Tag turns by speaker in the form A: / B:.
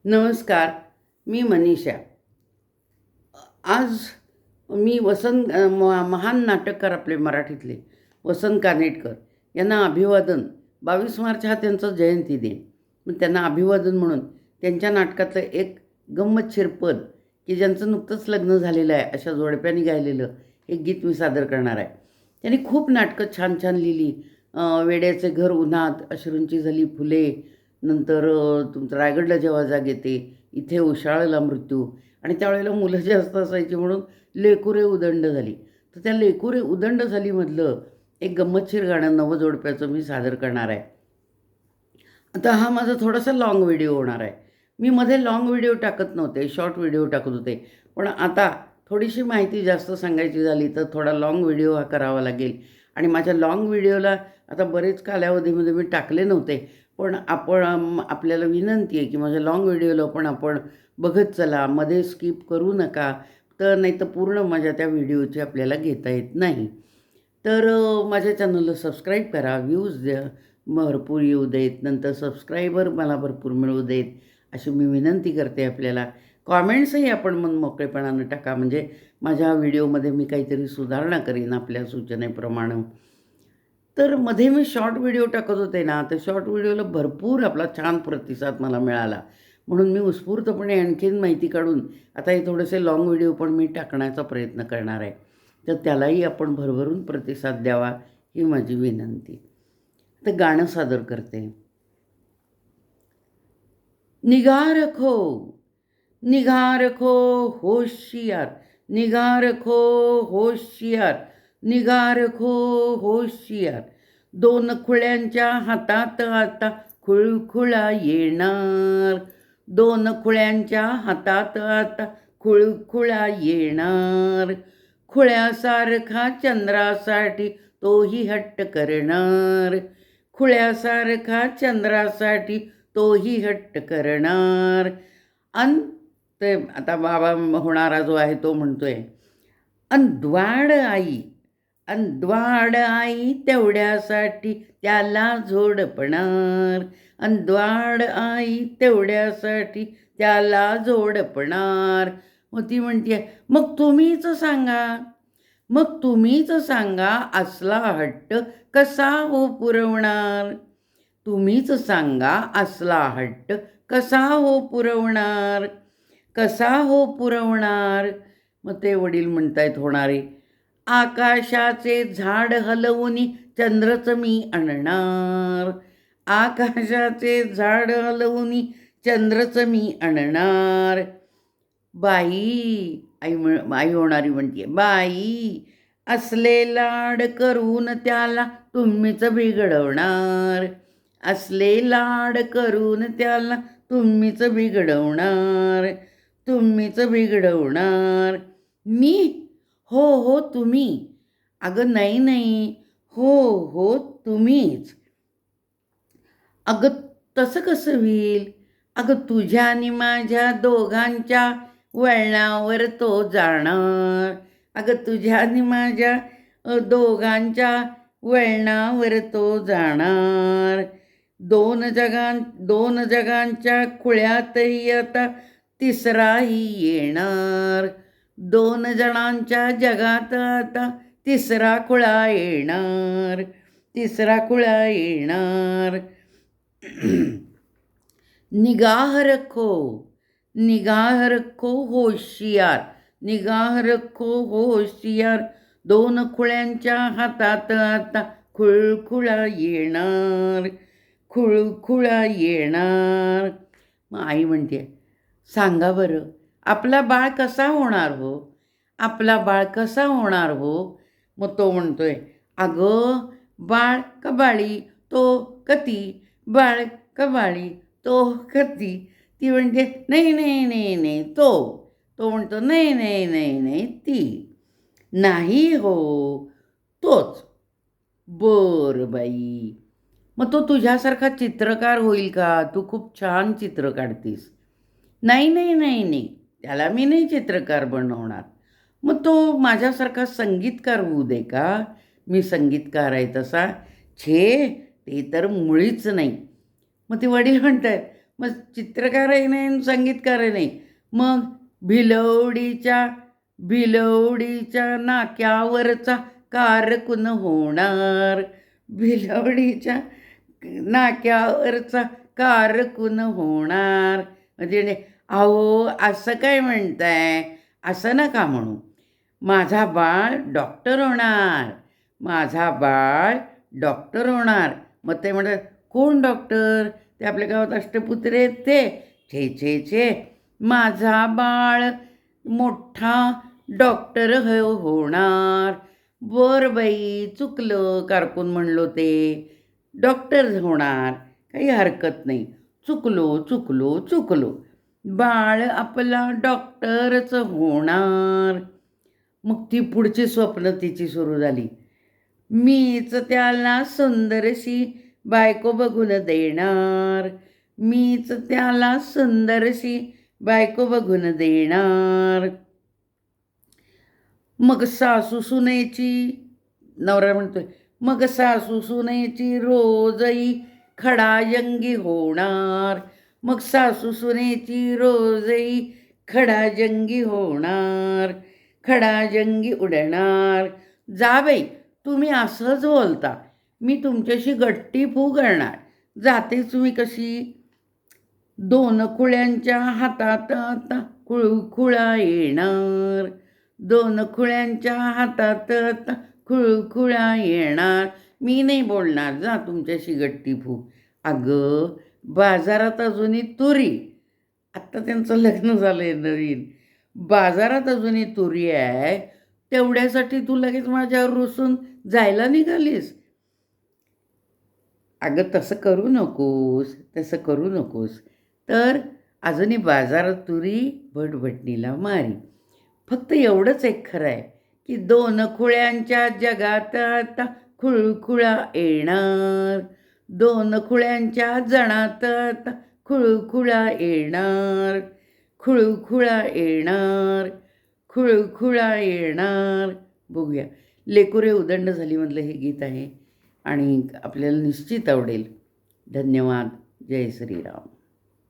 A: नमस्कार. मी मनीषा. आज मी महान नाटककार आपले मराठीतले वसंत कानेटकर यांना अभिवादन. 22 मार्च हा त्यांचा जयंती दिन. मग त्यांना अभिवादन म्हणून त्यांच्या नाटकातलं एक गंमतशीर पद की ज्यांचं नुकतंच लग्न झालेलं आहे अशा जोडप्याने गायलेलं एक गीत मी सादर करणार आहे. त्यांनी खूप नाटकं छान छान लिहिली. वेड्याचे घर उन्हात, अश्रूंची झाली फुले, नंतर तुमचं रायगडला जेव्हा जाग येते, इथे उशाळला मृत्यू, आणि त्यावेळेला मुलं जास्त असायची म्हणून लेकुरे उदंड झाली. तर त्या लेकुरे उदंड झालीमधलं एक गंमतशीर गाणं नवजोडप्याचं मी सादर करणार आहे. आता हा माझा थोडासा लाँग व्हिडिओ होणार आहे. मी मध्ये लाँग व्हिडिओ टाकत नव्हते, शॉर्ट व्हिडिओ टाकत होते. पण आता थोडीशी माहिती जास्त सांगायची झाली तर थोडा लाँग व्हिडिओ हा करावा लागेल. आणि माझ्या लाँग व्हिडिओला आता बरेच कालावधीमध्ये मी टाकले नव्हते. पण आपल्याला विनंती आहे की माझ्या लाँग व्हिडिओला पण आपण बघत चला, मध्ये स्किप करू नका. तर नाही तर पूर्ण माझ्या त्या व्हिडिओची आपल्याला घेता येत नाही. तर माझ्या चॅनलला सबस्क्राईब करा, व्ह्यूज द्या भरपूर येऊ देत, नंतर सबस्क्रायबर मला भरपूर मिळू देत, अशी मी विनंती करते आपल्याला. कॉमेंट्सही आपण मन मोकळेपणानं टाका, म्हणजे माझ्या व्हिडिओमध्ये मी काहीतरी सुधारणा करीन आपल्या सूचनेप्रमाणे. तर मध्ये मी शॉर्ट व्हिडिओ टाकत होते ना, तर शॉर्ट व्हिडिओला भरपूर आपला छान प्रतिसाद मला मिळाला. म्हणून मी उत्स्फूर्तपणे आणखीन माहिती काढून आता हे थोडेसे लाँग व्हिडिओ पण मी टाकण्याचा प्रयत्न करणार आहे. तर त्यालाही आपण भरभरून प्रतिसाद द्यावा ही माझी विनंती. तर गाणं सादर करते. निगाह रखो, निगाह रखो होशियार, निगाह रखो होशियार, निगाह रखो होशियार. दोन खुळ्यांच्या हातात आता खुळखुळा येणार, दोन खुळ्यांच्या हातात आता खुळखुळा येणार. खुळ्यासारखा चंद्रासाठी तोही हट्ट करणार, खुळ्यासारखा चंद्रासाठी तोही हट्ट करणार. अन ते आता बाबा होणारा जो आहे तो म्हणतोय, द्वाड आई, द्वाड आई तेवढ्यासाठी त्याला झोडपणार, द्वाड आई तेवढ्यासाठी त्याला झोडपणार. मग ती म्हणते, मग तुम्हीच सांगा, मग तुम्हीच सांगा असला हट्ट कसा हो पुरवणार, तुम्हीच सांगा असला हट्ट कसा हो पुरवणार, कसा हो पुरवणार. मग ते वडील म्हणतायत होणारे, आकाशाचे झाड हलवून चंद्रच मी आणणार, आकाशाचे झाड हलवून चंद्रच मी आणणार. बाई, आई होणारी म्हणते, बाई असले लाड करून त्याला तुम्हीच बिघडवणार, असले लाड करून त्याला तुम्हीच बिघडवणार, तुम्हीच बिघडवणार. मी? हो हो तुम्ही. अगं नाही नाही, हो हो तुम्हीच. अगं तसं कसं होईल? अगं तुझ्या आणि माझ्या दोघांच्या वळणावर तो जाणार, अगं तुझ्या आणि माझ्या दोघांच्या वळणावर तो जाणार. दोन जगांच्या खुळ्यातही आता तिसराही येणार, दोन जणांच्या जगात आता तिसरा खुळा येणार, तिसरा खुळा येणार. निगाह रखो, निगाह रखो होशियार, निगाह रखो होशियार. दोन खुळ्यांच्या हातात आता खुळखुळा येणार, खुळखुळा येणार. मग आई म्हणते, सांगा बरं आपला बाळ कसा होणार हो, आपला बाळ कसा होणार हो. मग तो म्हणतोय, अगं बाळ का बाळी तो कती, बाळ का बाळी तो कती. ती म्हणते, नाही नाही नाही नाही तो. तो म्हणतो, नाही नाही नाही नाही ती. नाही हो तोच. बरं बाई, मग तो तुझ्यासारखा चित्रकार होईल का, तू खूप छान चित्र काढतीस. नाही नाही नाही नाही, त्याला मी नाही चित्रकार बनवणार. मग तो माझ्यासारखा संगीतकार होऊ दे का, मी संगीतकार आहे तसा. छे, ते तर मुळीच नाही. मग ते वडील म्हणतात, मग चित्रकारही नाही आणि संगीतकारही नाही. मग भिलवडीच्या नाक्यावरचा कारकून होणार. भिलवडीच्या नाक्यावरचा कारकून होणार. म्हणजे अहो असं काय म्हणताय, असं नका म्हणू. माझा बाळ डॉक्टर होणार, माझा बाळ डॉक्टर होणार. मग ते म्हणतात, कोण डॉक्टर? ते आपल्या गावात अष्टपुत्रे आहेत ते. छे छे छे, माझा बाळ मोठा डॉक्टर होणार. बरं बाई, चुकलं, कारकून म्हणलो ते. डॉक्टर होणार, काही हरकत नाही. चुकलो. बाळ आपला डॉक्टरच होणार. मग ती पुढची स्वप्न तिची सुरू झाली. मीच त्याला सुंदरशी बायको बघून देणार. मीच त्याला सुंदरशी बायको बघून देणार. मग सासू सुनेची, नवरा म्हणतोय, मग सासू सुनेची रोजही खडाजंगी होणार. मग सासू सुनेची रोजही खडाजंगी होणार. खडाजंगी उडणार. जा बाई, तुम्ही असंच बोलता, मी तुमच्याशी गट्टी फू करणार. जातेच मी कशी. 2 खुळ्यांच्या हातात आता खुळखुळा येणार. 2 खुळ्यांच्या हातात आता खुळखुळा येणार. मी नाही बोलणार, जा तुमच्याशी गट्टी फू. अगं, बाजारात अजूनही तुरी, आत्ता त्यांचं लग्न झालं आहे नवीन, बाजारात अजूनही तुरी आहे, तेवढ्यासाठी तू लगेच माझ्यावर रुसून जायला निघालीस. अगं तसं करू नकोस. तर अजूनही बाजारात तुरी, भटभटणीला मारी. फक्त एवढंच एक खरं आहे की 2 खुळ्यांच्या जगात आता खुळखुळा येणार. 2 खुळ्यांच्या जणात आता खुळखुळा येणार. खुळखुळा येणार. बघूया, लेकुरे उदंड झाली मधलं हे गीत आहे आणि आपल्याला निश्चित आवडेल. धन्यवाद. जय श्रीराम.